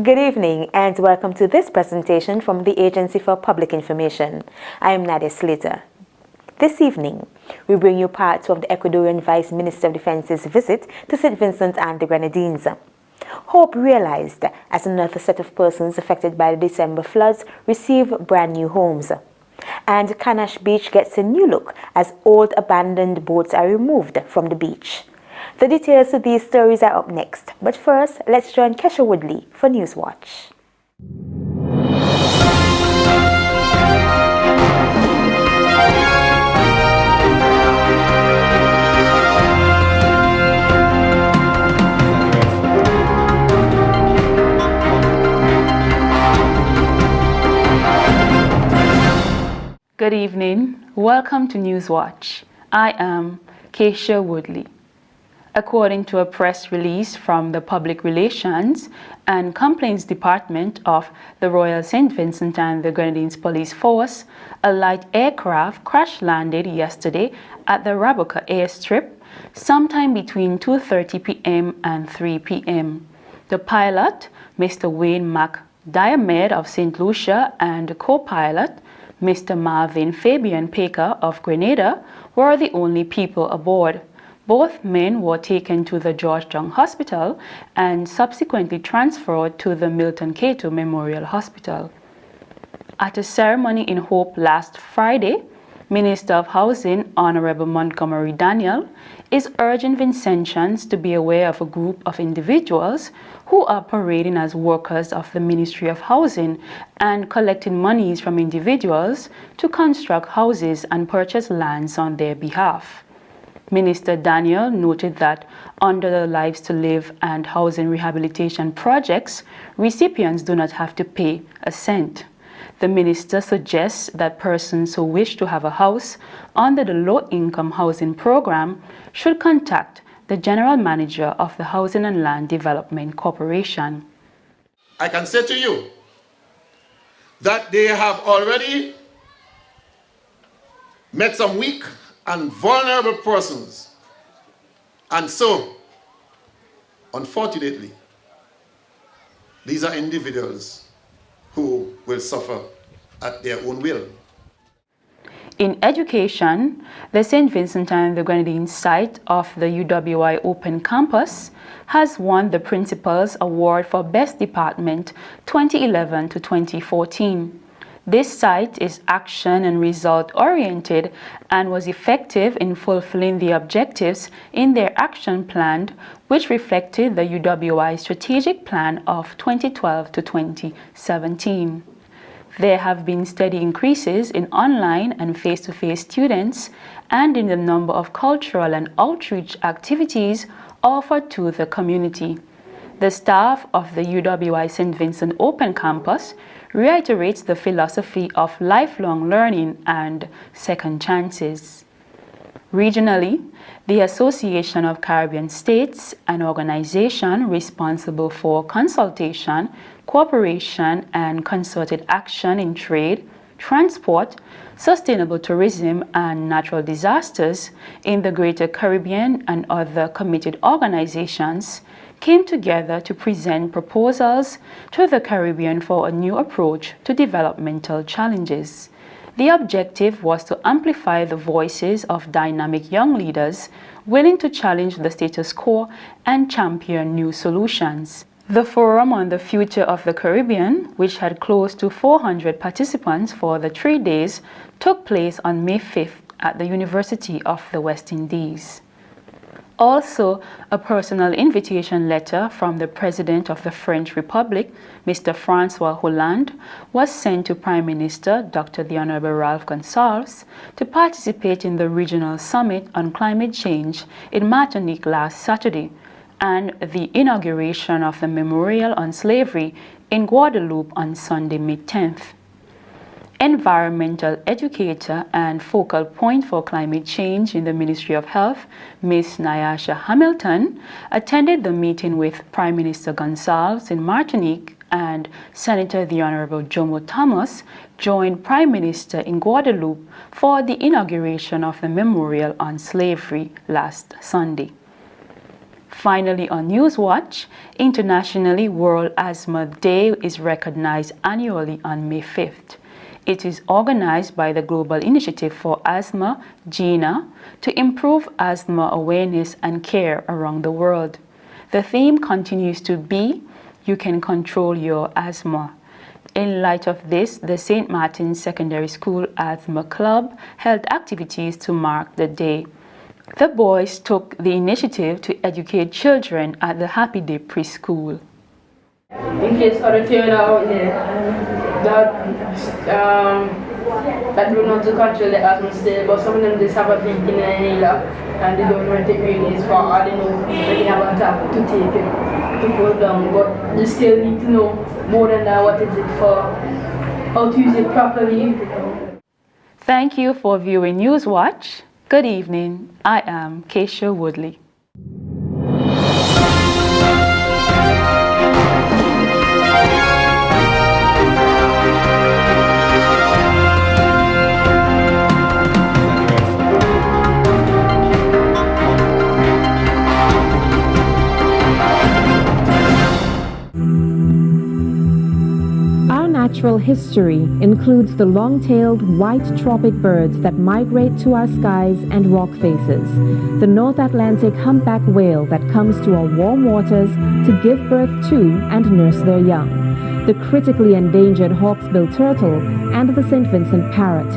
Good evening and welcome to this presentation from the Agency for Public Information. I am Nadia Slater. This evening, we bring you part 2 of the Ecuadorian Vice Minister of Defense's visit to St. Vincent and the Grenadines. Hope realized as another set of persons affected by the December floods receive brand new homes. And Canash Beach gets a new look as old abandoned boats are removed from the beach. The details of these stories are up next, but first, let's join Kesha Woodley for Newswatch. Good evening. Welcome to Newswatch. I am Kesha Woodley. According to a press release from the Public Relations and Complaints Department of the Royal St. Vincent and the Grenadines Police Force, a light aircraft crash-landed yesterday at the Rabuka airstrip sometime between 2:30 p.m. and 3 p.m. The pilot, Mr. Wayne McDiarmid of St. Lucia, and the co-pilot, Mr. Marvin Fabian Paker of Grenada, were the only people aboard. Both men were taken to the Georgetown Hospital and subsequently transferred to the Milton Cato Memorial Hospital. At a ceremony in Hope last Friday, Minister of Housing, Honorable Montgomery Daniel, is urging Vincentians to be aware of a group of individuals who are parading as workers of the Ministry of Housing and collecting monies from individuals to construct houses and purchase lands on their behalf. Minister Daniel noted that under the Lives to Live and housing rehabilitation projects, recipients do not have to pay a cent. The minister suggests that persons who wish to have a house under the low-income housing program should contact the general manager of the Housing and Land Development Corporation. I can say to you that they have already met some weak and vulnerable persons, and so, unfortunately, these are individuals who will suffer at their own will. In education, the St. Vincent and the Grenadines site of the UWI Open Campus has won the Principal's Award for Best Department 2011 to 2014. This site is action and result-oriented and was effective in fulfilling the objectives in their action plan, which reflected the UWI Strategic Plan of 2012 to 2017. There have been steady increases in online and face-to-face students and in the number of cultural and outreach activities offered to the community. The staff of the UWI St. Vincent Open Campus reiterates the philosophy of lifelong learning and second chances. Regionally, the Association of Caribbean States, an organization responsible for consultation, cooperation, and concerted action in trade, transport, sustainable tourism, and natural disasters in the Greater Caribbean and other committed organizations, came together to present proposals to the Caribbean for a new approach to developmental challenges. The objective was to amplify the voices of dynamic young leaders willing to challenge the status quo and champion new solutions. The Forum on the Future of the Caribbean, which had close to 400 participants for the 3 days, took place on May 5th at the University of the West Indies. Also, a personal invitation letter from the President of the French Republic, Mr. François Hollande, was sent to Prime Minister Dr. the Honorable Ralph Gonsalves to participate in the Regional Summit on Climate Change in Martinique last Saturday, and the inauguration of the Memorial on Slavery in Guadeloupe on Sunday, May 10th. Environmental educator and focal point for climate change in the Ministry of Health, Ms. Nyasha Hamilton, attended the meeting with Prime Minister Gonsalves in Martinique, and Senator the Honorable Jomo Thomas joined Prime Minister in Guadeloupe for the inauguration of the Memorial on Slavery last Sunday. Finally, on Newswatch, internationally, World Asthma Day is recognized annually on May 5th. It is organized by the Global Initiative for Asthma, GINA, to improve asthma awareness and care around the world. The theme continues to be, "You can control your asthma." In light of this, the St. Martin's Secondary School Asthma Club held activities to mark the day. The boys took the initiative to educate children at the Happy Day preschool. In case other children out there that don't know to control the asthma still, but some of them just have a drink in their inhaler and they don't know what it really is for, or they know when they have a tap to take it to go down, but you still need to know more than that, what is it for, how to use it properly. Thank you for viewing Newswatch. Good evening. I am Keisha Woodley. Natural history includes the long-tailed white tropic birds that migrate to our skies and rock faces, the North Atlantic humpback whale that comes to our warm waters to give birth to and nurse their young, the critically endangered hawksbill turtle, and the St. Vincent parrot.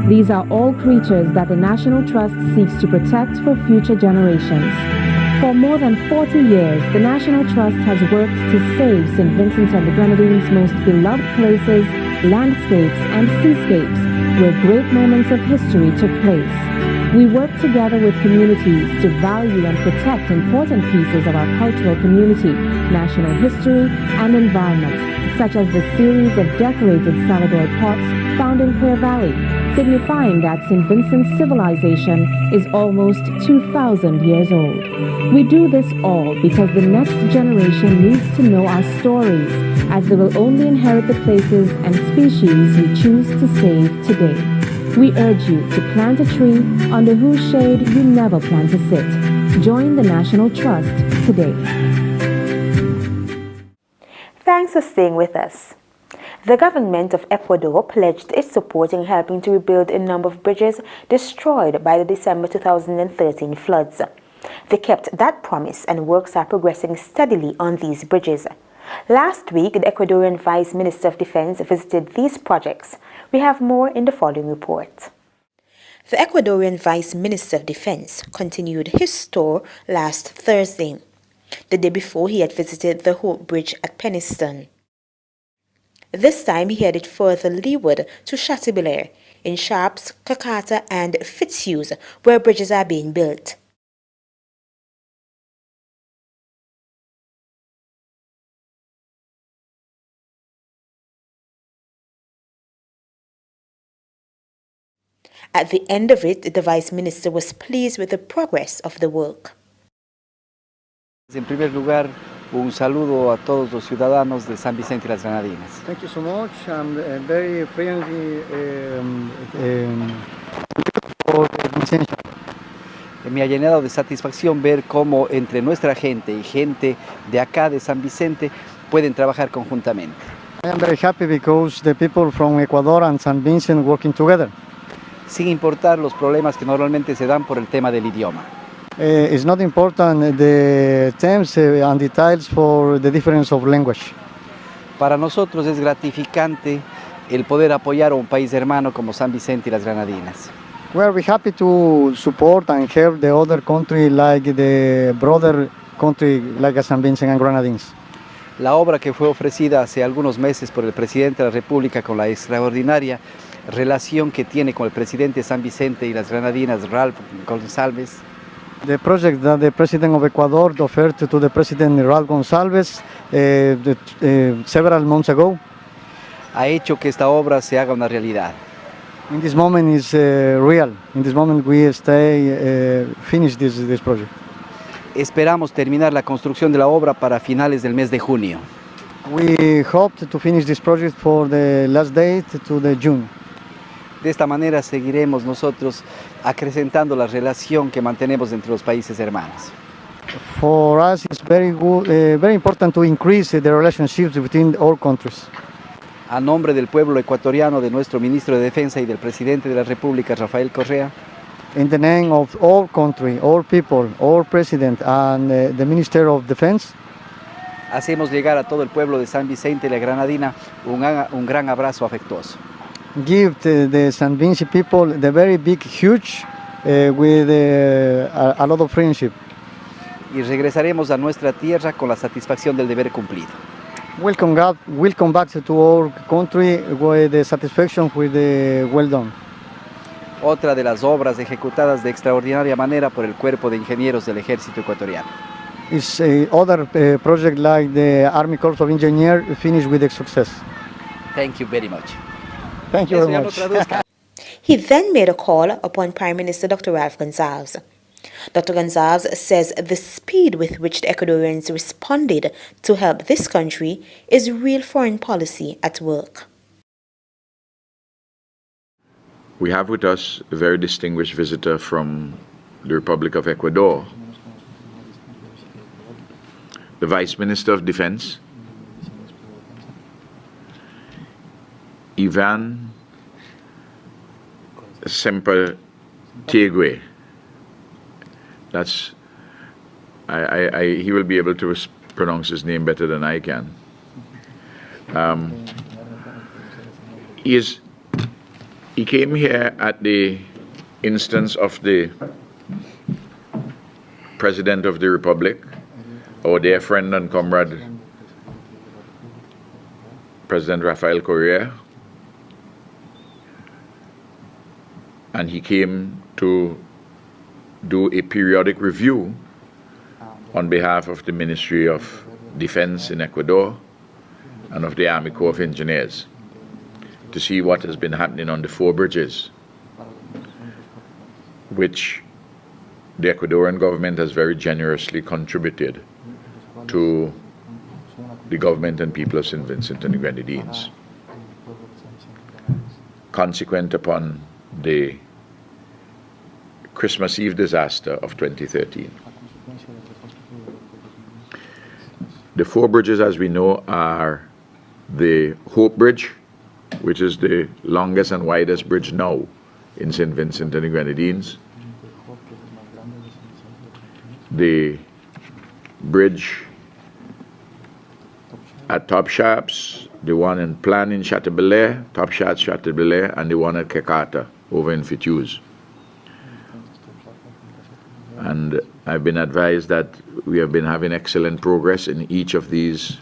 These are all creatures that the National Trust seeks to protect for future generations. For more than 40 years, the National Trust has worked to save St. Vincent and the Grenadines' most beloved places, landscapes, and seascapes where great moments of history took place. We work together with communities to value and protect important pieces of our cultural community, national history, and environment, such as the series of decorated Saladoid pots found in Clear Valley, signifying that St. Vincent's civilization is almost 2,000 years old. We do this all because the next generation needs to know our stories, as they will only inherit the places and species we choose to save today. We urge you to plant a tree under whose shade you never plan to sit. Join the National Trust today. Thanks for staying with us. The government of Ecuador pledged its support in helping to rebuild a number of bridges destroyed by the December 2013 floods. They kept that promise and works are progressing steadily on these bridges. Last week, the Ecuadorian Vice Minister of Defense visited these projects. We have more in the following report. The Ecuadorian Vice Minister of Defense continued his tour last Thursday. The day before, he had visited the Hope Bridge at Peniston. This time, he headed further leeward to Chateaubriand in Sharps, Cacata, and Fitzhughes, where bridges are being built. At the end of it, the Vice Minister was pleased with the progress of the work. En primer lugar, un saludo a todos los ciudadanos de San Vicente y las Grenadines. Thank you so much. I'm very friendly for the invitation. Me ha llenado de satisfacción ver cómo entre nuestra gente y gente de acá de San Vicente pueden trabajar conjuntamente. I am very happy because the people from Ecuador and San Vincent working together. Sin importar los problemas que normalmente se dan por el tema del idioma. It's not important the terms and details for the difference of language. Para nosotros es gratificante el poder apoyar a un país hermano como San Vicente y las Grenadines. We are happy to support and help the other country like the brother country like San Vincent and Grenadines. La obra que fue ofrecida hace algunos meses por el presidente de la República con la extraordinaria relación que tiene con el presidente de San Vicente y las Grenadines, Ralph Gonsalves. The project that the President of Ecuador offered to the President Ralph Gonsalves several months ago ha hecho que esta obra se haga una realidad. In this moment is real. In this moment we finish this project. Esperamos terminar la construcción de la obra para finales del mes de junio. We hoped to finish this project for the last date to the June. De esta manera seguiremos nosotros acrecentando la relación que mantenemos entre los países hermanos. For us, it's very good, very important to increase the relationships between all countries. A nombre del pueblo ecuatoriano, de nuestro ministro de Defensa y del presidente de la República, Rafael Correa, In the name of all country, all people, all president, and the Minister of Defense, hacemos llegar a todo el pueblo de San Vicente y la Granadina un gran abrazo afectuoso. give the St. Vincent people the very big, huge, with a lot of friendship. Y regresaremos a nuestra tierra con la satisfacción del deber cumplido. Welcome back to our country with the satisfaction with the well done. Otra de las obras ejecutadas de extraordinaria manera por el Cuerpo de Ingenieros del Ejército Ecuatoriano. It's other project like the Army Corps of Engineers finished with the success. Thank you very much. Thank you Eso very ya lo much. traduzca. He then made a call upon Prime Minister Dr. Ralph Gonsalves. Dr. Gonsalves says the speed with which the Ecuadorians responded to help this country is real foreign policy at work. We have with us a very distinguished visitor from the Republic of Ecuador, the Vice Minister of Defense, Ivan Sempertegui. That's, he will be able to pronounce his name better than I can. He came here at the instance of the President of the Republic, our dear friend and comrade, President Rafael Correa, and he came to do a periodic review on behalf of the Ministry of Defense in Ecuador and of the Army Corps of Engineers to see what has been happening on the 4 bridges, which the Ecuadorian government has very generously contributed to the government and people of St. Vincent and the Grenadines. Consequent upon the Christmas Eve disaster of 2013. The 4 bridges, as we know, are the Hope Bridge, which is the longest and widest bridge now in St. Vincent and the Grenadines. The bridge at Top Shops, the one in Plan in Chateaubelair, Top Shops Chateaubelair, and the one at Kekata over in Fituse. And I've been advised that we have been having excellent progress in each of these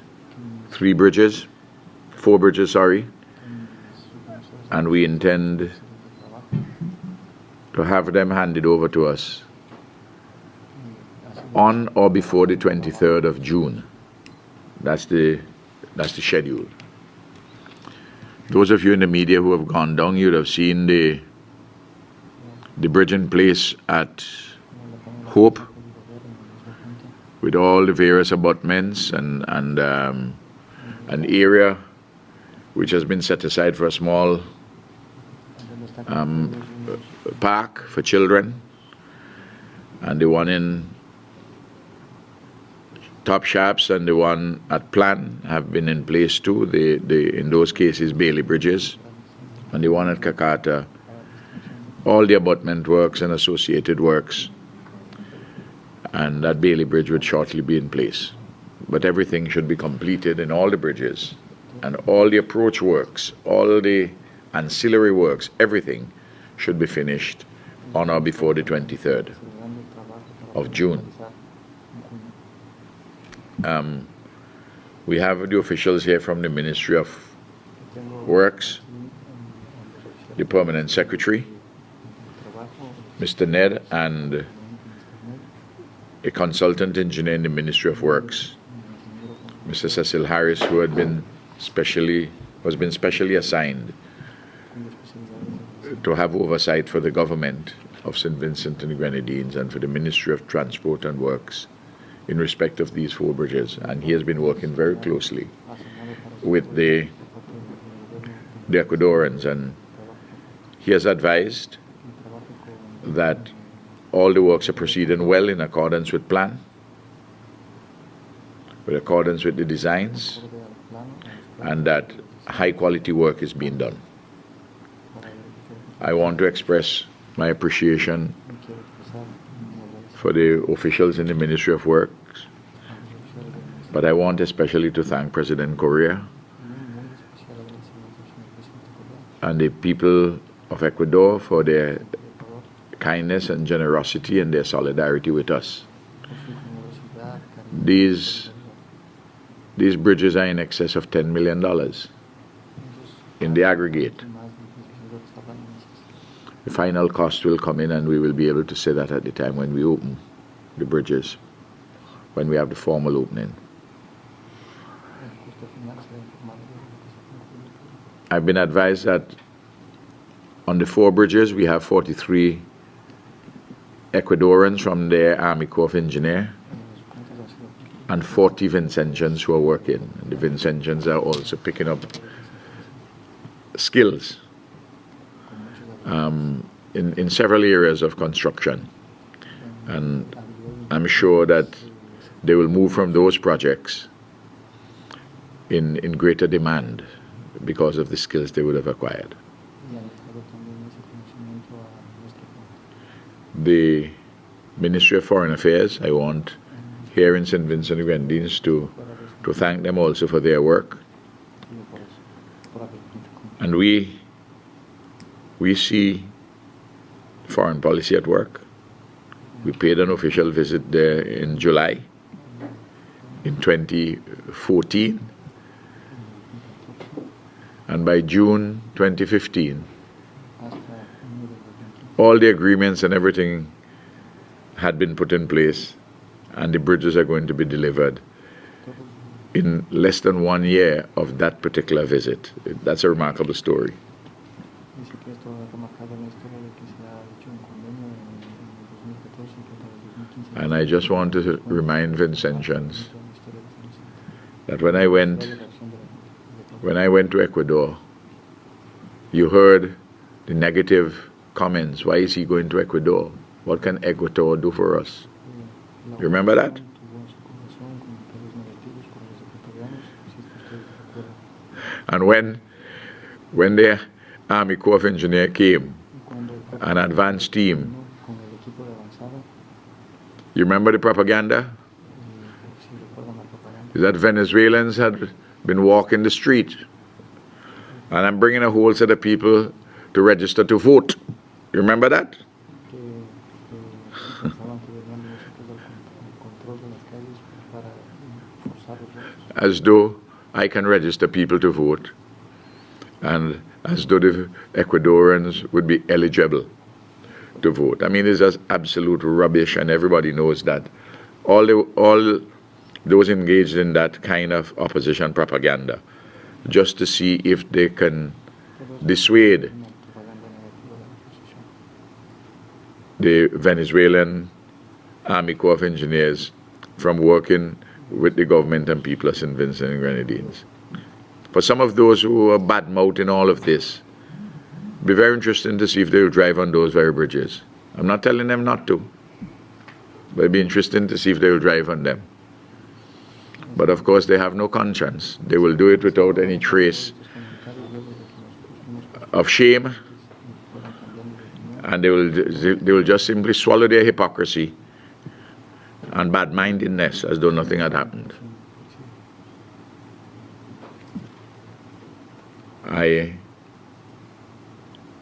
4 bridges, and we intend to have them handed over to us on or before the 23rd of June. That's the schedule. Those of you in the media who have gone down, you would have seen the bridge in place at Hope, with all the various abutments and an area which has been set aside for a small park for children, and the one in Top Shops and the one at Plan have been in place too. In those cases, Bailey Bridges, and the one at Kakata, all the abutment works and associated works, and that Bailey Bridge would shortly be in place. But everything should be completed in all the bridges, and all the approach works, all the ancillary works, everything should be finished on or before the 23rd of June. We have the officials here from the Ministry of Works, the Permanent Secretary, Mr. Ned, and a consultant engineer in the Ministry of Works, Mr. Cecil Harris, who has been specially assigned to have oversight for the government of St. Vincent and the Grenadines and for the Ministry of Transport and Works in respect of these 4 bridges. And he has been working very closely with the Ecuadorians, and he has advised that all the works are proceeding well in accordance with plan, with accordance with the designs, and that high quality work is being done. I want to express my appreciation for the officials in the Ministry of Works, but I want especially to thank President Correa and the people of Ecuador for their kindness and generosity and their solidarity with us. These bridges are in excess of $10 million in the aggregate. The final cost will come in, and we will be able to say that at the time when we open the bridges, when we have the formal opening. I've been advised that on the 4 bridges we have 43 Ecuadorians from their Army Corps of Engineers and 40 Vincentians who are working. And the Vincentians are also picking up skills in several areas of construction. And I'm sure that they will move from those projects in greater demand because of the skills they would have acquired. The Ministry of Foreign Affairs, I want here in St. Vincent and Grenadines to thank them also for their work. And we see foreign policy at work. We paid an official visit there in July in 2014. And by June 2015, all the agreements and everything had been put in place, and the bridges are going to be delivered in less than 1 year of that particular visit. That's a remarkable story. And I just want to remind Vincentians that when I went to Ecuador, you heard the negative comments. Why is he going to Ecuador? What can Ecuador do for us? You remember that? And when the Army Corps of Engineers came, an advanced team, you remember the propaganda? That Venezuelans had been walking the street, and I'm bringing a whole set of people to register to vote. You remember that? As though I can register people to vote, and as though the Ecuadorians would be eligible to vote. I mean, it's just absolute rubbish, and everybody knows that. All those engaged in that kind of opposition propaganda, just to see if they can dissuade the Venezuelan Army Corps of Engineers from working with the government and people of St. Vincent and Grenadines. For some of those who are bad-mouthing all of this, it'd be very interesting to see if they'll drive on those very bridges. I'm not telling them not to, but it'd be interesting to see if they'll drive on them. But of course, they have no conscience. They will do it without any trace of shame, and they will just simply swallow their hypocrisy and bad-mindedness as though nothing had happened. I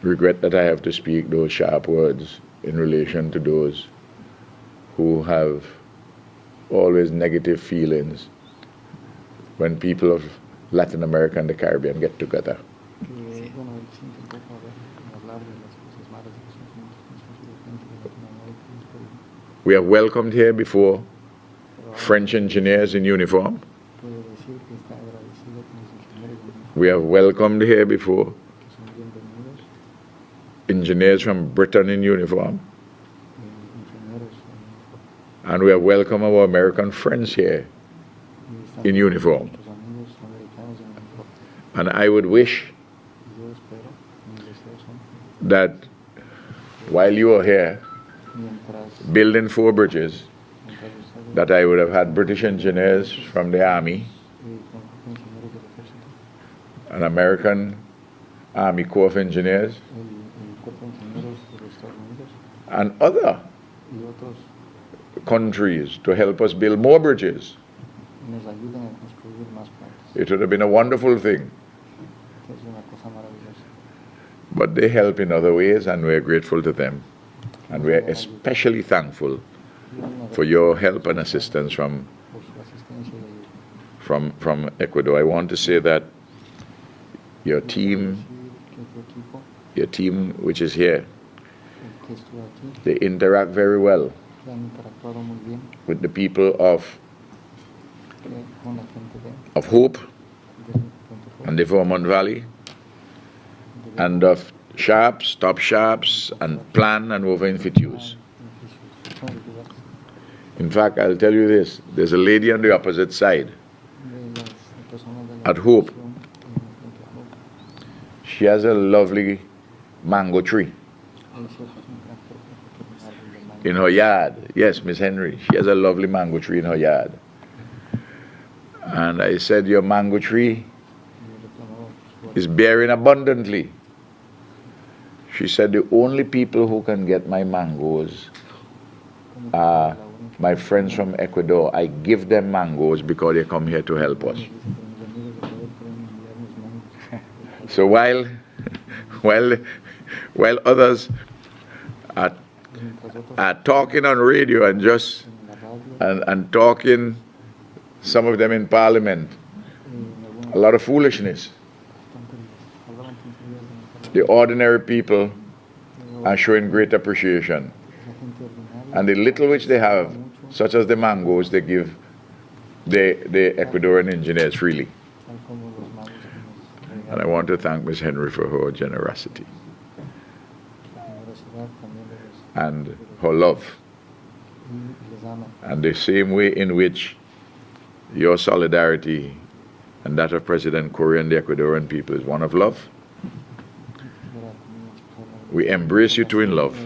regret that I have to speak those sharp words in relation to those who have always negative feelings when people of Latin America and the Caribbean get together. We have welcomed here before French engineers in uniform. We have welcomed here before engineers from Britain in uniform. And we have welcomed our American friends here in uniform. And I would wish that while you are here building 4 bridges, that I would have had British engineers from the Army, an American Army Corps of Engineers, and other countries to help us build more bridges. It would have been a wonderful thing. But they help in other ways, and we're grateful to them. And we're especially thankful for your help and assistance from Ecuador. I want to say that your team which is here, they interact very well with the people of Hope and the Vermont Valley, and of Sharps, Top Sharps, and Plan and over in Fitius. In fact, I'll tell you this, there's a lady on the opposite side at Hope. She has a lovely mango tree in her yard. Yes, Miss Henry, she has a lovely mango tree in her yard. And I said, your mango tree is bearing abundantly. She said, the only people who can get my mangoes are my friends from Ecuador. I give them mangoes because they come here to help us. So while others are talking on radio and and talking, some of them in Parliament, a lot of foolishness, the ordinary people are showing great appreciation. And the little which they have, such as the mangoes, they give the Ecuadorian engineers freely. And I want to thank Ms. Henry for her generosity and her love, and the same way in which your solidarity and that of President Correa and the Ecuadorian people is one of love. We embrace you too in love,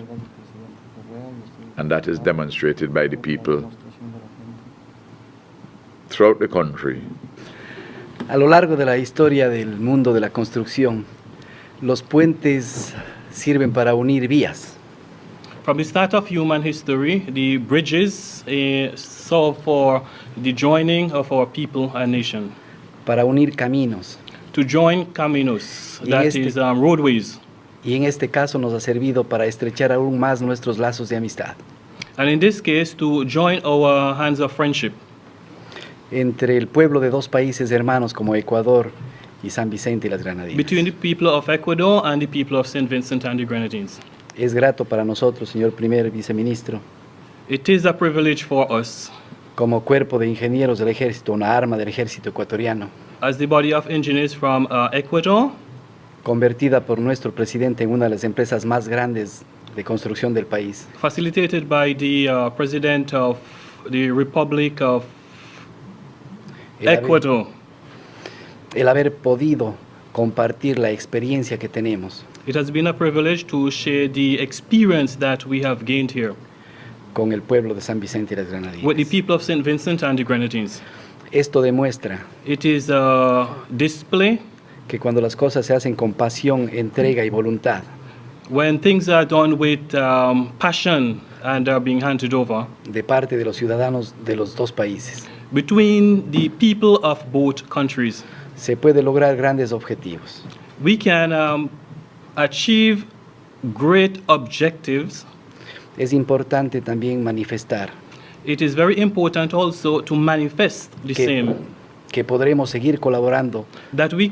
and that is demonstrated by the people throughout the country. A lo largo de la historia del mundo de la construcción, los puentes sirven para unir vías. From the start of human history, the bridges serve for the joining of our people and nation. Para unir caminos. To join caminos, that is roadways. Y en este caso nos ha servido para estrechar aún más nuestros lazos de amistad. And in this case, to join our hands of friendship. Entre el pueblo de dos países hermanos como Ecuador y San Vicente y las Grenadines. Between the people of Ecuador and the people of St. Vincent and the Grenadines. Es grato para nosotros, señor primer viceministro. It is a privilege for us. Como cuerpo de ingenieros del ejército, una arma del ejército ecuatoriano. As the body of engineers from Ecuador. Convertida por nuestro presidente en una de las empresas más grandes de construcción del país. Facilitated by the President of the Republic of Ecuador. El haber podido compartir la experiencia que tenemos. It has been a privilege to share the experience that we have gained here. Con el pueblo de San Vicente y las Grenadines. With the people of St. Vincent and the Grenadines. Esto demuestra. It is a display. Que cuando las cosas se hacen con pasión, entrega y voluntad. When things are done with passion and are being handed over. De parte de los ciudadanos de los dos países. Between the people of both countries. Se puede lograr grandes objetivos. We can achieve great objectives. Es importante también manifestar. It is very important also to manifest the same. Que podremos seguir colaborando. That we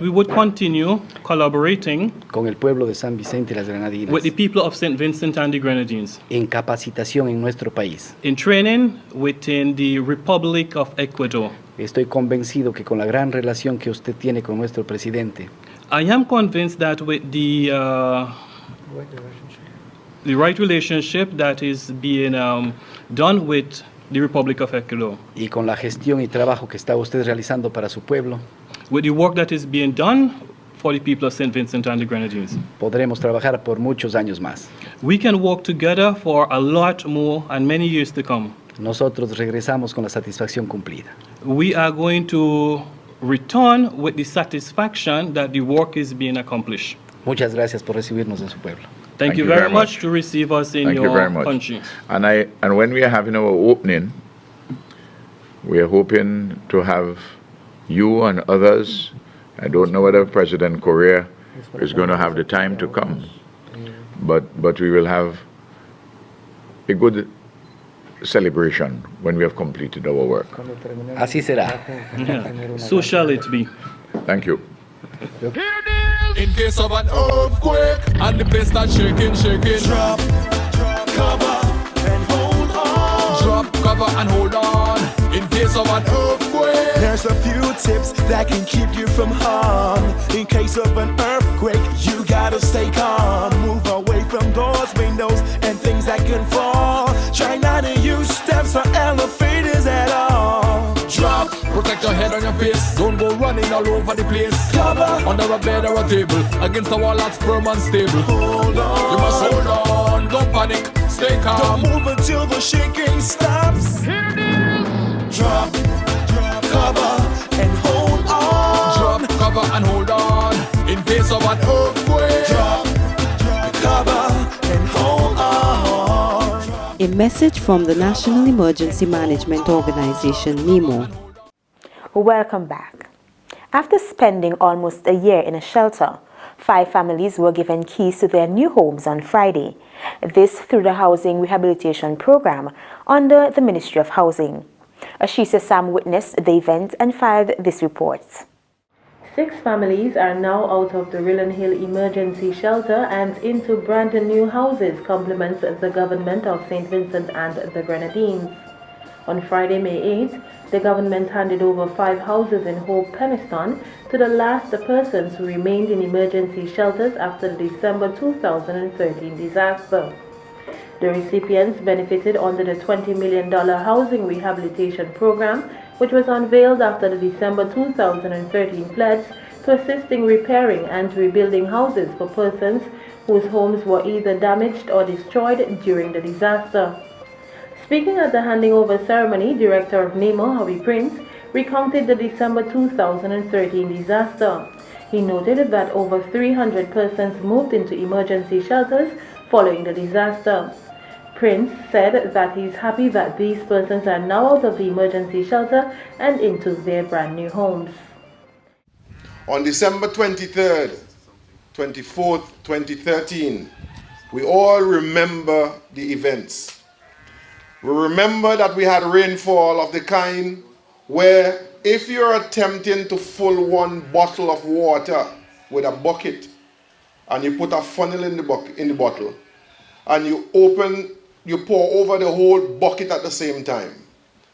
would continue collaborating. Con el pueblo de San Vicente y las Grenadines. With the people of St. Vincent and the Grenadines. En capacitación en nuestro país. In training within the Republic of Ecuador. Estoy convencido que con la gran relación que usted tiene con nuestro presidente. I am convinced that with the right relationship that is being done with the Republic of Ecuador. Y con la gestión y trabajo que está usted realizando para su pueblo. With the work that is being done for the people of St. Vincent and the Grenadines. Podremos trabajar por muchos años más. We can work together for a lot more and many years to come. nosotros regresamos con la satisfacción cumplida. We are going to return with the satisfaction that the work is being accomplished. Muchas gracias por recibirnos en su pueblo. Thank you very much to receive us in Thank you your very much. country. And when we are having our opening, we are hoping to have you and others. I don't know whether President Correa is going to have the time to come, but we will have a good celebration when we have completed our work. Así será. Yeah. So shall it be. Thank you. In case of an earthquake and the place starts shaking, drop, cover, and hold on. Drop, cover, and hold on. In case of an earthquake, there's a few tips that can keep you from harm. In case of an earthquake, you gotta stay calm. Move away from doors, windows, and things that can fall. Try not to use steps or elevators at all. drop, protect your head and your face. Don't go running all over the place. Cover under a bed or a table, against the wall that's firm and stable. Hold on, you must hold on, don't panic, stay calm. Don't move until the shaking stops. Drop, cover, and hold on. Drop, cover, and hold on, in case of an earthquake. Drop, cover, and hold on. A message from the National Emergency Management Organization, NEMO. Welcome back. After spending almost a year in a shelter, 5 families were given keys to their new homes on Friday. This through the Housing Rehabilitation Program under the Ministry of Housing. Ashisa Sam witnessed the event and filed this report. 6 families are now out of the Rillan Hill Emergency Shelter and into brand new houses, compliments the government of St. Vincent and the Grenadines. On Friday, May 8th, the government handed over 5 houses in Hope Peniston to the last persons who remained in emergency shelters after the December 2013 disaster. The recipients benefited under the $20 million Housing Rehabilitation Program, which was unveiled after the December 2013 pledge to assist in repairing and rebuilding houses for persons whose homes were either damaged or destroyed during the disaster. Speaking at the handing over ceremony, Director of NEMO, Howie recounted the December 2013 disaster. He noted that over 300 persons moved into emergency shelters following the disaster. Prince said that he's happy that these persons are now out of the emergency shelter and into their brand new homes. On December 23rd, 24th, 2013, we all remember the events. We remember that we had rainfall of the kind where if you're attempting to fill one bottle of water with a bucket and you put a funnel in the bottle and you pour over the whole bucket at the same time,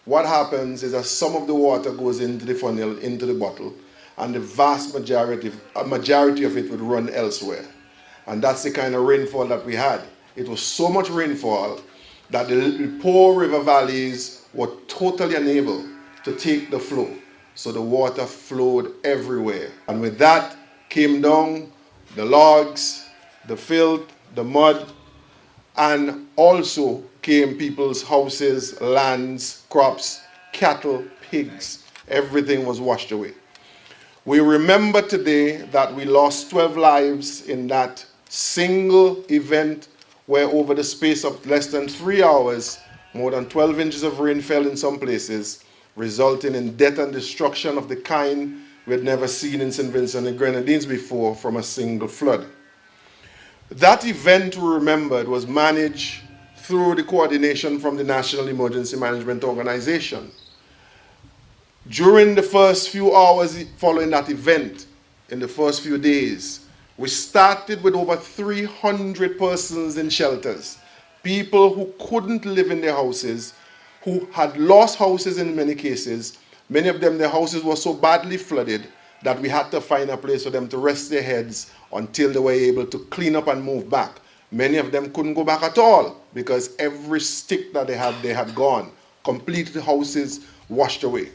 what happens is that some of the water goes into the funnel, into the bottle, and the vast majority of it would run elsewhere. And that's the kind of rainfall that we had. It was so much rainfall that the poor river valleys were totally unable to take the flow. So the water flowed everywhere. And with that came down the logs, the filth, the mud, and also came people's houses, lands, crops, cattle, pigs. Everything was washed away. We remember today that we lost 12 lives in that single event where over the space of less than 3 hours, more than 12 inches of rain fell in some places, resulting in death and destruction of the kind we had never seen in St. Vincent and the Grenadines before from a single flood. That event, we remembered, was managed through the coordination from the National Emergency Management Organization. During the first few hours following that event, in the first few days, we started with over 300 persons in shelters, people who couldn't live in their houses, who had lost houses in many cases. Many of them, their houses were so badly flooded that we had to find a place for them to rest their heads until they were able to clean up and move back. Many of them couldn't go back at all because every stick that they had gone. Complete houses washed away.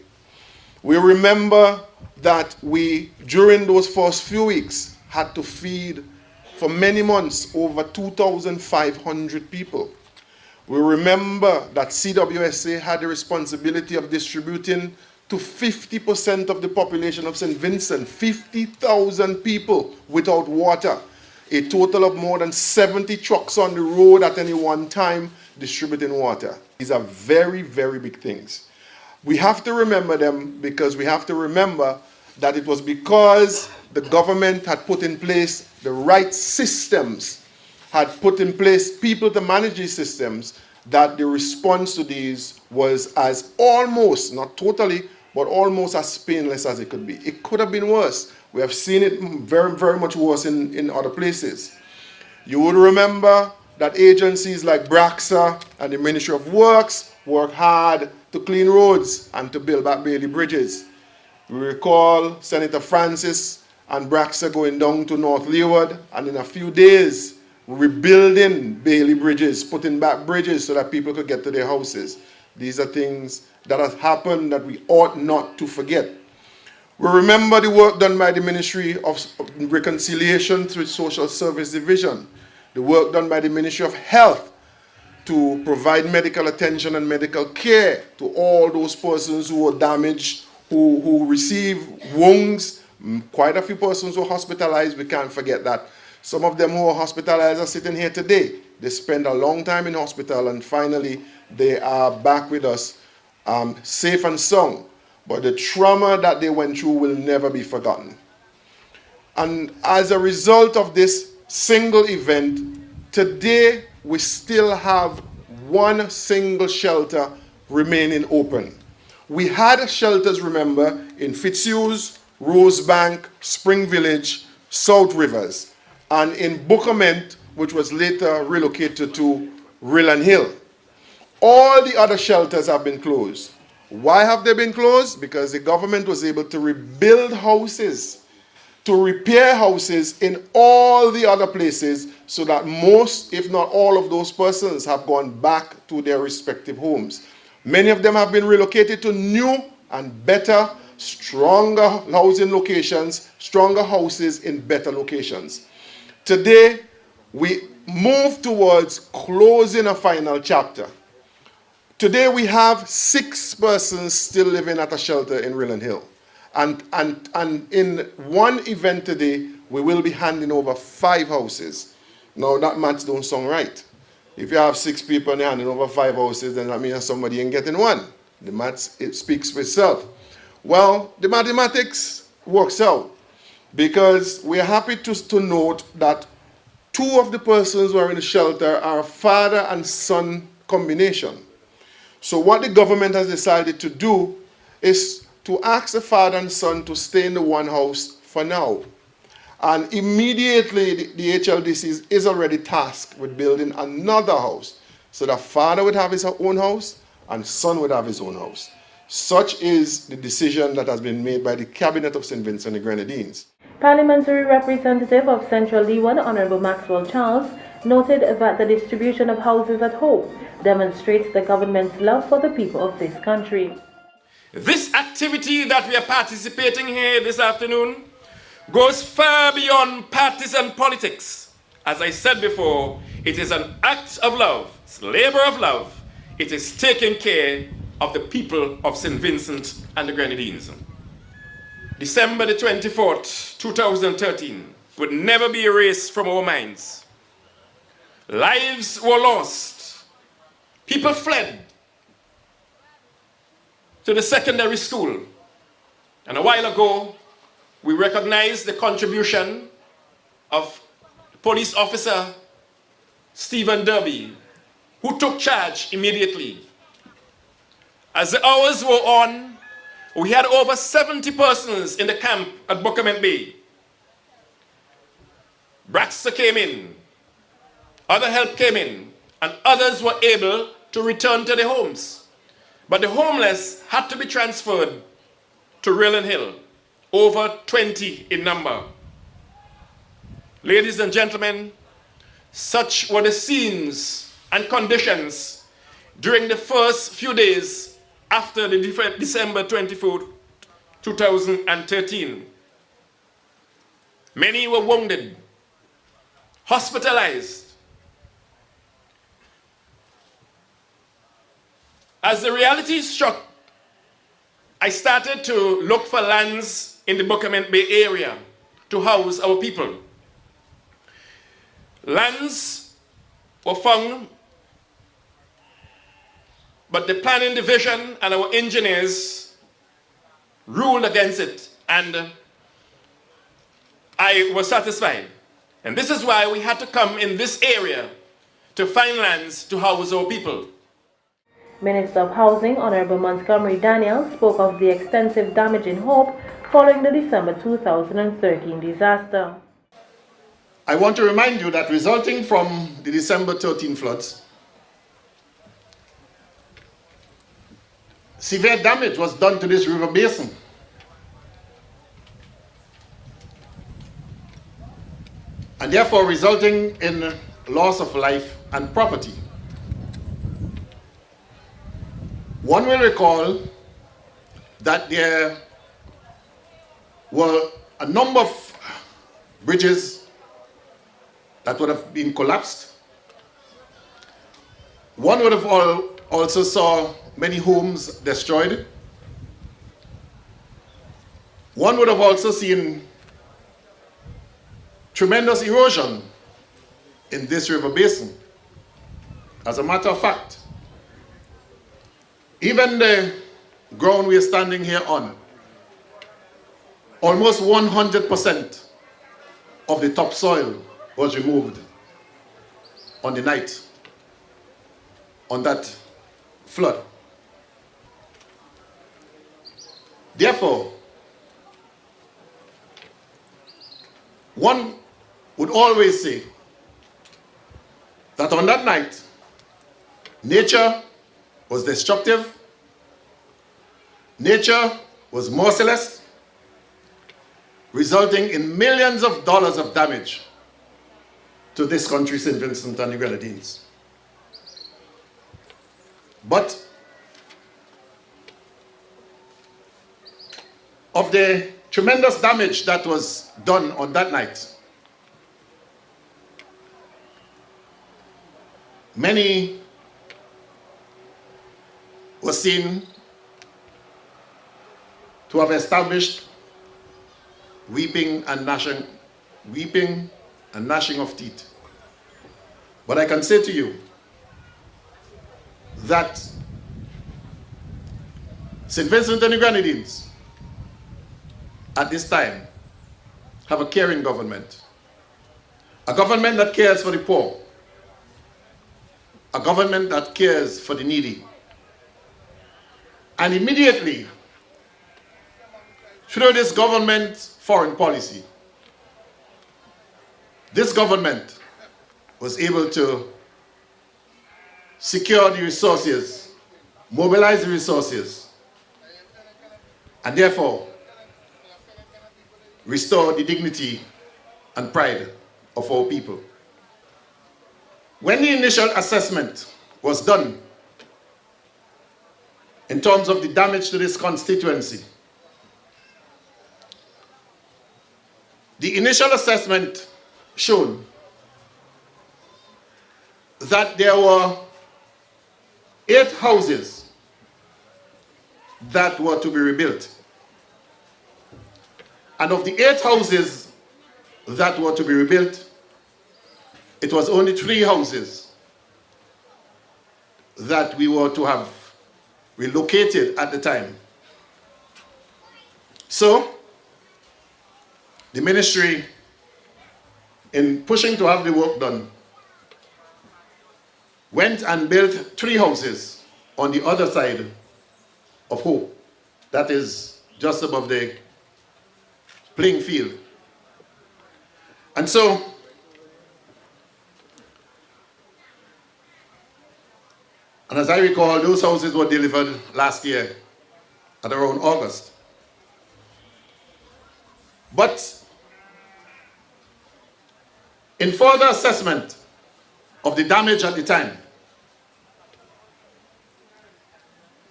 We remember that we, during those first few weeks, had to feed for many months over 2,500 people. We remember that CWSA had the responsibility of distributing to 50% of the population of St. Vincent, 50,000 people without water. A total of more than 70 trucks on the road at any one time distributing water. These are very, very big things. We have to remember them because we have to remember that it was because the government had put in place the right systems, had put in place people to manage these systems, that the response to these was as almost, not totally, but almost as painless as it could be. It could have been worse. We have seen it very, very much worse in other places. You would remember that agencies like BRAXA and the Ministry of Works worked hard to clean roads and to build back Bailey bridges. We recall Senator Francis and BRAXA going down to North Leeward and in a few days rebuilding Bailey bridges, putting back bridges so that people could get to their houses. These are things that have happened that we ought not to forget. We remember the work done by the Ministry of Reconciliation through Social Service Division, the work done by the Ministry of Health to provide medical attention and medical care to all those persons who were damaged, who received wounds. Quite a few persons were hospitalized, we can't forget that. Some of them who were hospitalized are sitting here today. They spent a long time in hospital and finally they are back with us, safe and sound. But the trauma that they went through will never be forgotten. And as a result of this single event, today we still have one single shelter remaining open. We had shelters, remember, in Fitzhughes, Rosebank, Spring Village, South Rivers, and in Bookament, which was later relocated to Rillan Hill. All the other shelters have been closed. Why have they been closed? Because the government was able to rebuild houses, to repair houses in all the other places so that most, if not all of those persons have gone back to their respective homes. Many of them have been relocated to new and better, stronger housing locations, stronger houses in better locations. Today, we move towards closing a final chapter. Today we have 6 persons still living at a shelter in Rillan Hill. And in one event today, we will be handing over 5 houses. Now that maths don't sound right. If you have 6 people and you're handing over 5 houses, then that means somebody ain't getting one. The maths, it speaks for itself. Well, the mathematics works out because we are happy to note that 2 of the persons who are in the shelter are a father and son combination. So what the government has decided to do is to ask the father and son to stay in the one house for now. And immediately the HLDC is already tasked with building another house. So the father would have his own house and son would have his own house. Such is the decision that has been made by the Cabinet of St. Vincent and the Grenadines. Parliamentary representative of Central Leeward, Honorable Maxwell Charles, noted that the distribution of houses at home demonstrates the government's love for the people of this country. This activity that we are participating here this afternoon goes far beyond partisan politics. As I said before, it is an act of love, it's labor of love. It is taking care of the people of St. Vincent and the Grenadines. December the 24th, 2013 would never be erased from our minds. Lives were lost. People fled to the secondary school. And a while ago, we recognized the contribution of police officer Stephen Derby, who took charge immediately. As the hours were on, we had over 70 persons in the camp at Bookament Bay. BRAXA came in, other help came in, and others were able to return to their homes. But the homeless had to be transferred to Rillan Hill, over 20 in number. Ladies and gentlemen, such were the scenes and conditions during the first few days after the December 24th, 2013. Many were wounded, hospitalized. As the reality struck, I started to look for lands in the Buckingham Bay area to house our people. Lands were found, but the planning division and our engineers ruled against it, and I was satisfied. And this is why we had to come in this area to find lands to house our people. Minister of Housing, Honorable Montgomery Daniel, spoke of the extensive damage in Hope following the December 2013 disaster. I want to remind you that resulting from the December 13 floods, severe damage was done to this river basin. And therefore resulting in loss of life and property. One will recall that there were a number of bridges that would have been collapsed. One would have also saw many homes destroyed. One would have also seen tremendous erosion in this river basin. As a matter of fact, even the ground we are standing here on, almost 100% of the topsoil was removed on the night on that flood. Therefore, one would always say that on that night, nature was destructive, nature was merciless, resulting in millions of dollars of damage to this country, St. Vincent and the Grenadines. But of the tremendous damage that was done on that night, many were seen to have established weeping and gnashing of teeth. But I can say to you that St. Vincent and the Grenadines at this time have a caring government, a government that cares for the poor, a government that cares for the needy. And immediately, through this government's foreign policy, this government was able to secure the resources, mobilize the resources, and therefore restore the dignity and pride of our people. When the initial assessment was done in terms of the damage to this constituency, the initial assessment showed that there were 8 houses that were to be rebuilt. And of the 8 houses that were to be rebuilt, it was only 3 houses that we were to have relocated at the time. So, the ministry, in pushing to have the work done, went and built 3 houses on the other side of Hope. That is just above the playing field. And so, and as I recall, those houses were delivered last year at around August. But in further assessment of the damage at the time,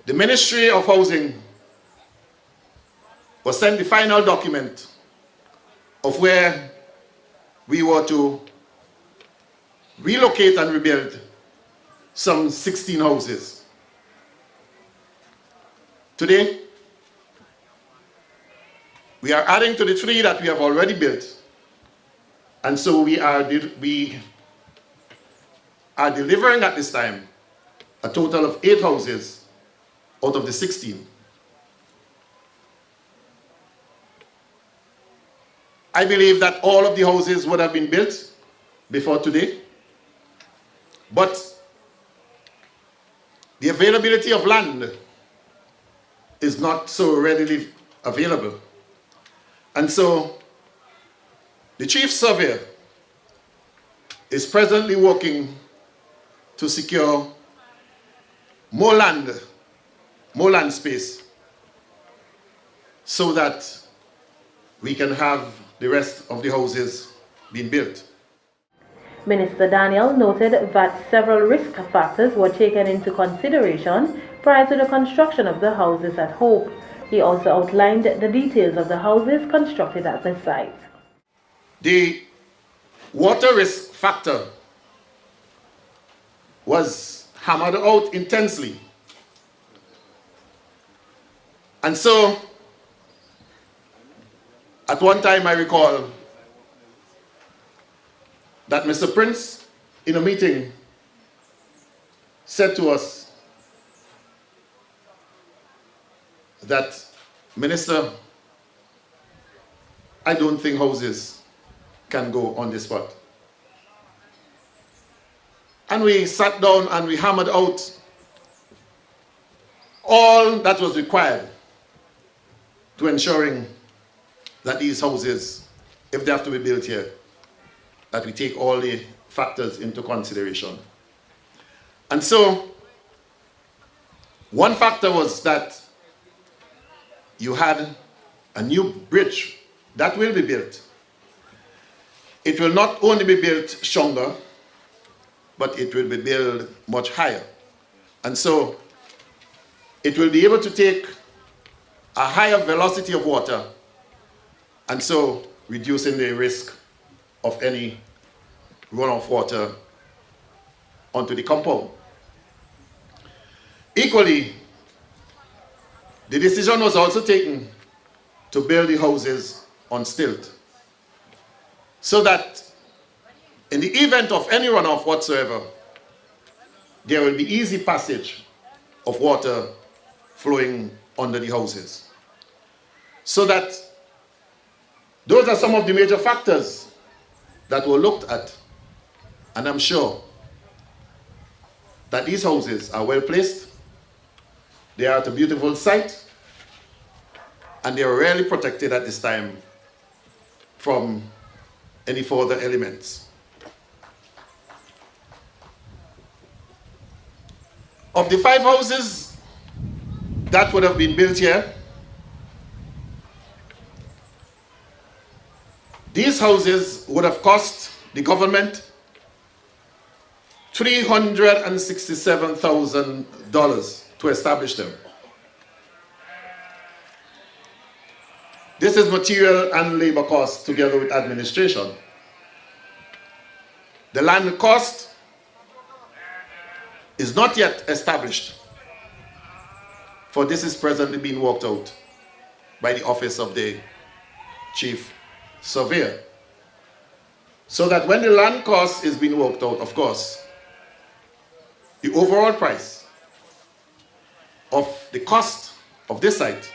the Ministry of Housing was sent the final document of where we were to relocate and rebuild some 16 houses. Today, we are adding to the 3 that we have already built. And so we are delivering at this time a total of 8 houses out of the 16. I believe that all of the houses would have been built before today, but the availability of land is not so readily available. And so the chief surveyor is presently working to secure more land space so that we can have the rest of the houses being built. Minister Daniel noted that several risk factors were taken into consideration prior to the construction of the houses at Hope. He also outlined the details of the houses constructed at the site. The water risk factor was hammered out intensely. And so, at one time I recall that Mr. Prince, in a meeting, said to us that, Minister, I don't think houses can go on this spot. And we sat down and we hammered out all that was required to ensuring that these houses, if they have to be built here, that we take all the factors into consideration. And so, one factor was that you had a new bridge that will be built. It will not only be built stronger, but it will be built much higher. And so, it will be able to take a higher velocity of water, and so reducing the risk of any runoff water onto the compound. Equally, the decision was also taken to build the houses on stilt, so that in the event of any runoff whatsoever, there will be easy passage of water flowing under the houses. So that those are some of the major factors that were looked at, and I'm sure that these houses are well placed, they are at a beautiful site, and they are really protected at this time from any further elements. Of the 5 houses that would have been built here, these houses would have cost the government $367,000 to establish them. This is material and labor costs together with administration. The land cost is not yet established, for this is presently being worked out by the office of the chief surveyor. So that when the land cost is being worked out, of course, the overall price of the cost of this site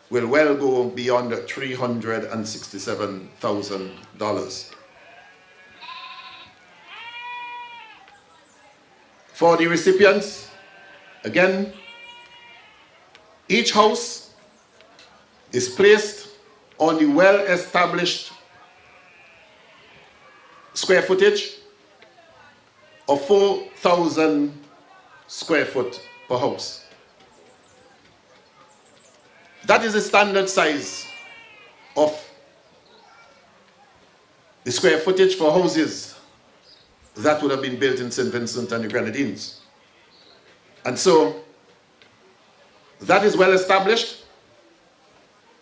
will well go beyond $367,000. For the recipients, again, each house is placed on the well-established square footage of 4,000 square foot per house. That is the standard size of the square footage for houses that would have been built in St. Vincent and the Grenadines. And so, that is well established,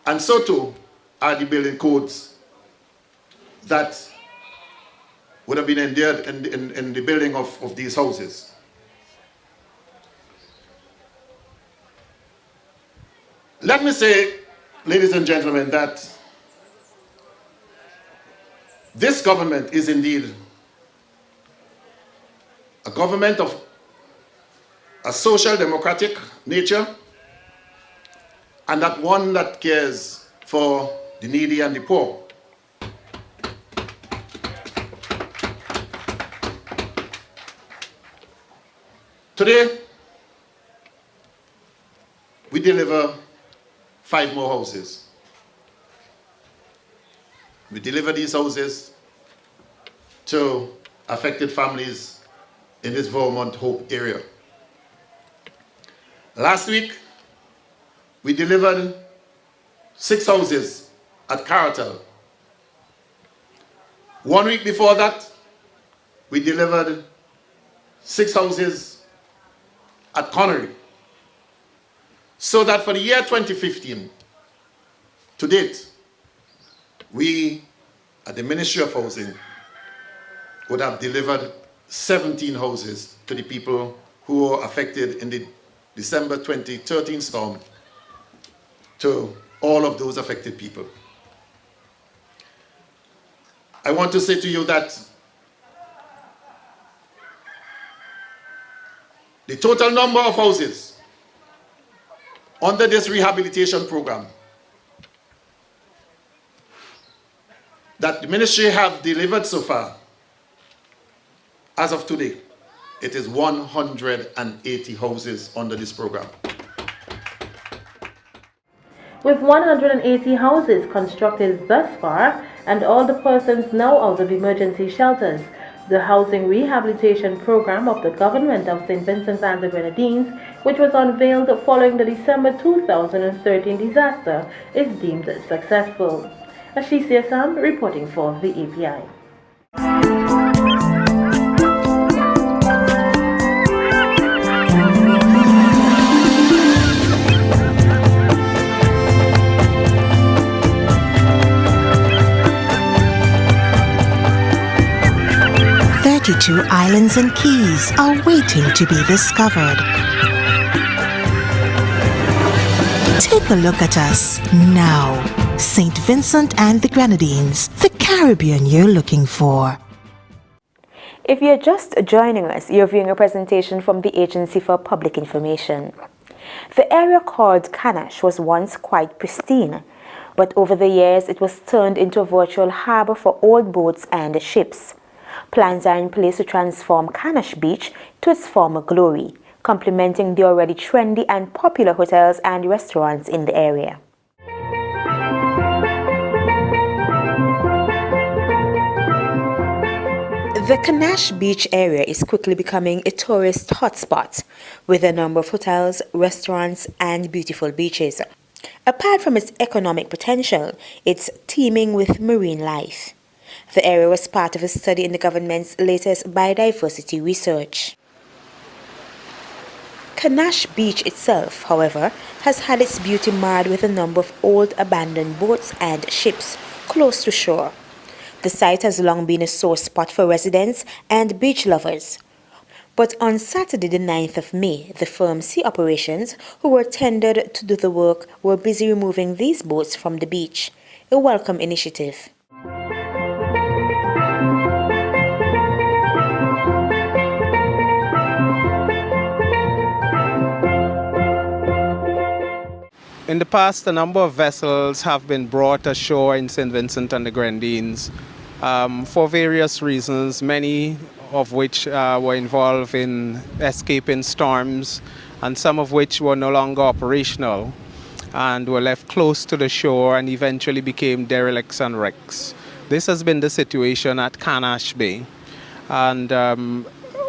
and so too are the building codes that would have been endeared in the building of these houses. Let me say, ladies and gentlemen, that this government is indeed a government of a social democratic nature, and that one that cares for the needy and the poor. Today, we deliver 5 more houses. We deliver these houses to affected families in this Vermont Hope area. Last week, we delivered 6 houses at PARROT. 1 week before that, we delivered 6 houses at Connery. So that for the year 2015, to date, we at the Ministry of Housing would have delivered 17 houses to the people who were affected in the December 2013 storm, to all of those affected people. I want to say to you that the total number of houses under this rehabilitation program that the ministry have delivered so far, as of today, it is 180 houses under this program. With 180 houses constructed thus far and all the persons now out of emergency shelters, the housing rehabilitation program of the government of St. Vincent and the Grenadines, which was unveiled following the December 2013 disaster, is deemed successful. Ashisia Sam reporting for the API. Two islands and keys are waiting to be discovered. Take a look at us now. St. Vincent and the Grenadines, the Caribbean you're looking for. If you're just joining us, you're viewing a presentation from the Agency for Public Information. The area called Canash was once quite pristine, but over the years it was turned into a virtual harbor for old boats and ships. Plans are in place to transform Canash Beach to its former glory, complementing the already trendy and popular hotels and restaurants in the area. The Canash Beach area is quickly becoming a tourist hotspot, with a number of hotels, restaurants, and beautiful beaches. Apart from its economic potential, it's teeming with marine life. The area was part of a study in the government's latest biodiversity research. Canash Beach itself, however, has had its beauty marred with a number of old abandoned boats and ships close to shore. The site has long been a sore spot for residents and beach lovers. But on Saturday the 9th of May, the firm's sea operations, who were tendered to do the work, were busy removing these boats from the beach. A welcome initiative. In the past, a number of vessels have been brought ashore in St. Vincent and the Grenadines for various reasons, many of which were involved in escaping storms, and some of which were no longer operational and were left close to the shore and eventually became derelicts and wrecks. This has been the situation at Canash Bay. And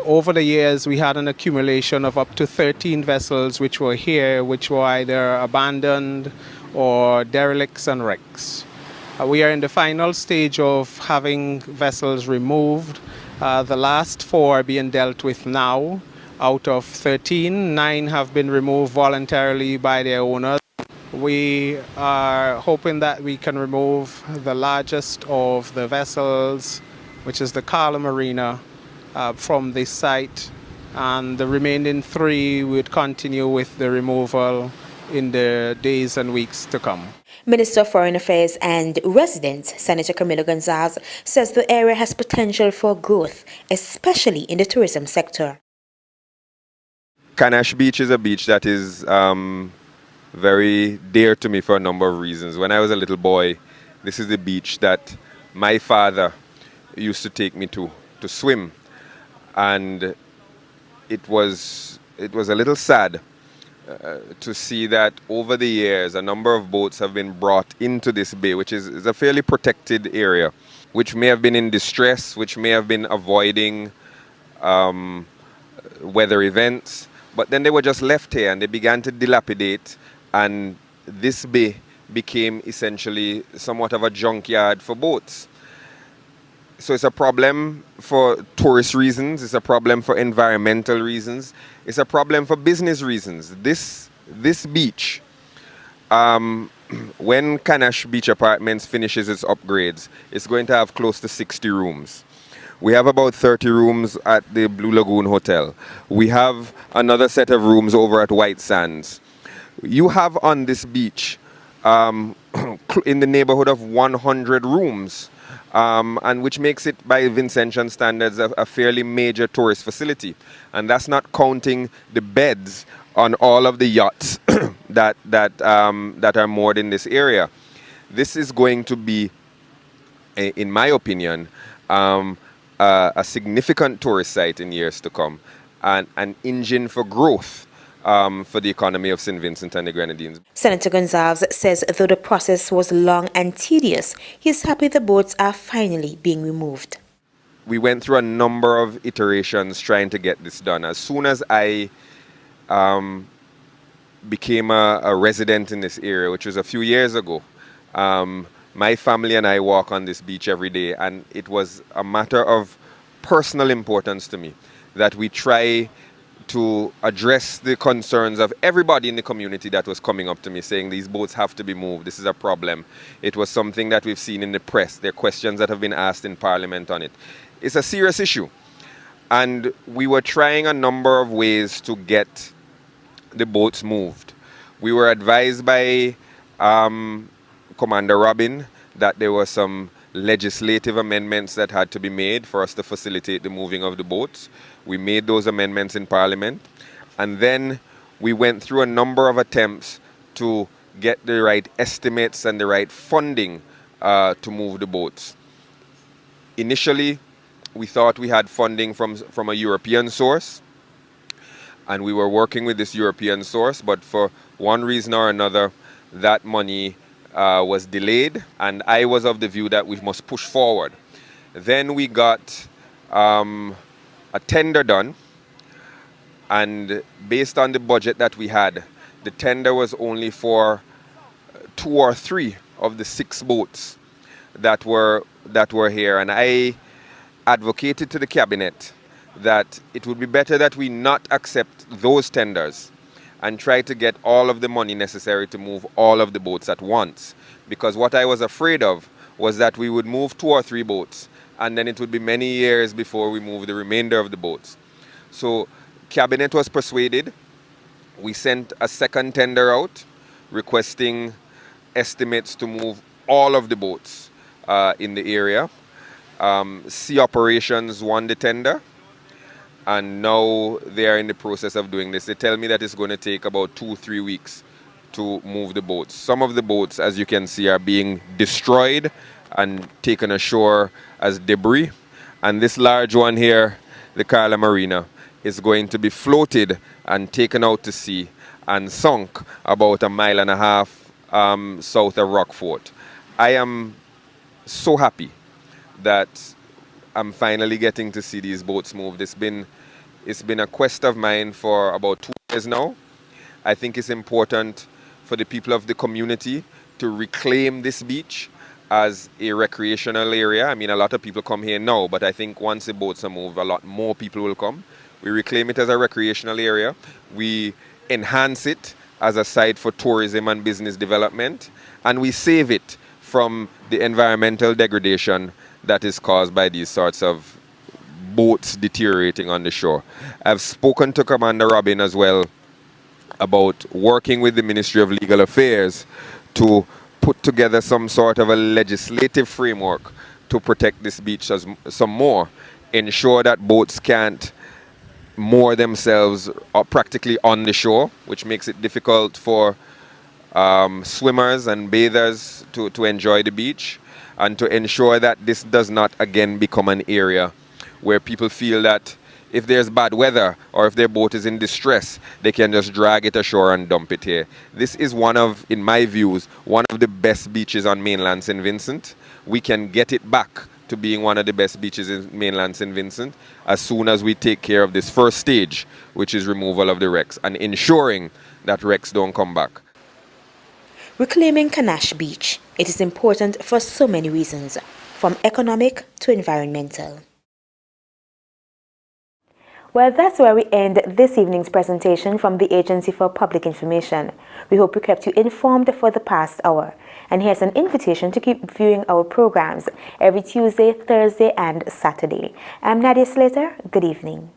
over the years, we had an accumulation of up to 13 vessels which were here, which were either abandoned or derelicts and wrecks. We are in the final stage of having vessels removed. The last 4 are being dealt with now. Out of 13, 9 have been removed voluntarily by their owners. We are hoping that we can remove the largest of the vessels, which is the Carla Marina, from this site, and the remaining 3 would continue with the removal in the days and weeks to come. Minister of Foreign Affairs and resident Senator Camilo Gonsalves says the area has potential for growth, especially in the tourism sector. Canash Beach is a beach that is very dear to me for a number of reasons. When I was a little boy, this is the beach that my father used to take me to swim, and it was a little sad to see that over the years a number of boats have been brought into this bay, which is a fairly protected area, which may have been in distress, which may have been avoiding weather events, but then they were just left here and they began to dilapidate, and this bay became essentially somewhat of a junkyard for boats. So it's a problem for tourist reasons, it's a problem for environmental reasons, it's a problem for business reasons. This beach, when Canash Beach Apartments finishes its upgrades, it's going to have close to 60 rooms. We have about 30 rooms at the Blue Lagoon Hotel. We have another set of rooms over at White Sands. You have on this beach in the neighborhood of 100 rooms. And which makes it, by Vincentian standards, a fairly major tourist facility. And that's not counting the beds on all of the yachts that are moored in this area. This is going to be, in my opinion, a significant tourist site in years to come, and an engine for growth for the economy of St. Vincent and the Grenadines. Senator Gonsalves says though the process was long and tedious, he's happy the boats are finally being removed. We went through a number of iterations trying to get this done. As soon as I became a resident in this area, which was a few years ago, my family and I walk on this beach every day, and it was a matter of personal importance to me that we try to address the concerns of everybody in the community that was coming up to me saying these boats have to be moved, this is a problem. It was something that we've seen in the press. There are questions that have been asked in Parliament on it. It's a serious issue. And we were trying a number of ways to get the boats moved. We were advised by Commander Robin that there were some legislative amendments that had to be made for us to facilitate the moving of the boats. We made those amendments in Parliament, and then we went through a number of attempts to get the right estimates and the right funding to move the boats. Initially, we thought we had funding from a European source, and we were working with this European source, but for one reason or another, that money was delayed, and I was of the view that we must push forward. Then we got a tender done, and based on the budget that we had, the tender was only for 2 or 3 of the 6 boats that were here, and I advocated to the cabinet that it would be better that we not accept those tenders and try to get all of the money necessary to move all of the boats at once. Because what I was afraid of was that we would move 2 or 3 boats, and then it would be many years before we move the remainder of the boats. So cabinet was persuaded. We sent a second tender out requesting estimates to move all of the boats in the area. Sea Operations won the tender, and now they are in the process of doing this. They tell me that it's going to take about 2-3 weeks to move the boats. Some of the boats, as you can see, are being destroyed and taken ashore as debris. And this large one here, the Carla Marina, is going to be floated and taken out to sea and sunk about 1.5 miles south of Rockfort. I am so happy that I'm finally getting to see these boats moved. It's been a quest of mine for about 2 years now. I think it's important for the people of the community to reclaim this beach as a recreational area. I mean, a lot of people come here now, but I think once the boats are moved, a lot more people will come. We reclaim it as a recreational area. We enhance it as a site for tourism and business development, and we save it from the environmental degradation that is caused by these sorts of boats deteriorating on the shore. I've spoken to Commander Robin as well about working with the Ministry of Legal Affairs to put together some sort of a legislative framework to protect this beach some more, ensure that boats can't moor themselves practically on the shore, which makes it difficult for swimmers and bathers to enjoy the beach, and to ensure that this does not again become an area where people feel that if there's bad weather or if their boat is in distress, they can just drag it ashore and dump it here. This is one of, in my views, one of the best beaches on mainland St. Vincent. We can get it back to being one of the best beaches in mainland St. Vincent as soon as we take care of this first stage, which is removal of the wrecks and ensuring that wrecks don't come back. Reclaiming Canache Beach. It is important for so many reasons, from economic to environmental. Well, that's where we end this evening's presentation from the Agency for Public Information. We hope we kept you informed for the past hour. And here's an invitation to keep viewing our programs every Tuesday, Thursday, and Saturday. I'm Nadia Slater. Good evening.